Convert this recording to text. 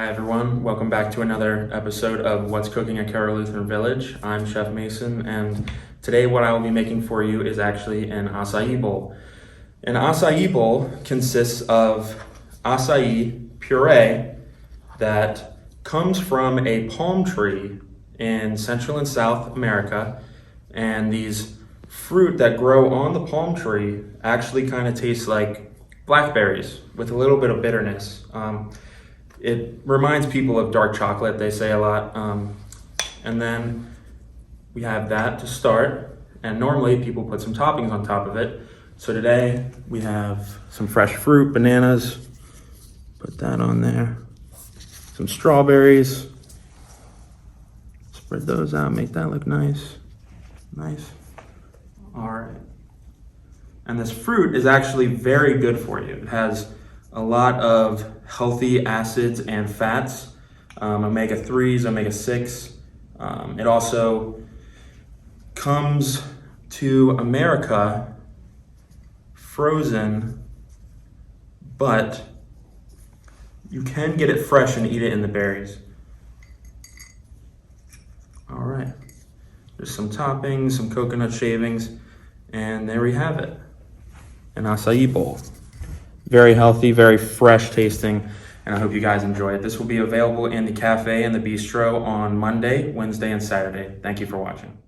Hi everyone, welcome back to another episode of What's Cooking at Carroll Lutheran Village. I'm Chef Mason, and today what I will be making for you is actually an acai bowl. An acai bowl consists of acai puree that comes from a palm tree in Central and South America, and these fruit that grow on the palm tree actually kind of taste like blackberries with a little bit of bitterness. It reminds people of dark chocolate, they say a lot. And then we have that to start. And normally people put some toppings on top of it. So today we have some fresh fruit, bananas. Put that on there. Some strawberries. Spread those out, make that look nice. Nice. All right. And this fruit is actually very good for you. It has a lot of healthy acids and fats, omega-3s, omega-6. It also comes to America frozen, but you can get it fresh and eat it in the berries. All right, there's some toppings, some coconut shavings, and there we have it, an acai bowl. Very healthy, very fresh tasting, and I hope you guys enjoy it. This will be available in the cafe and the bistro on Monday, Wednesday, and Saturday. Thank you for watching.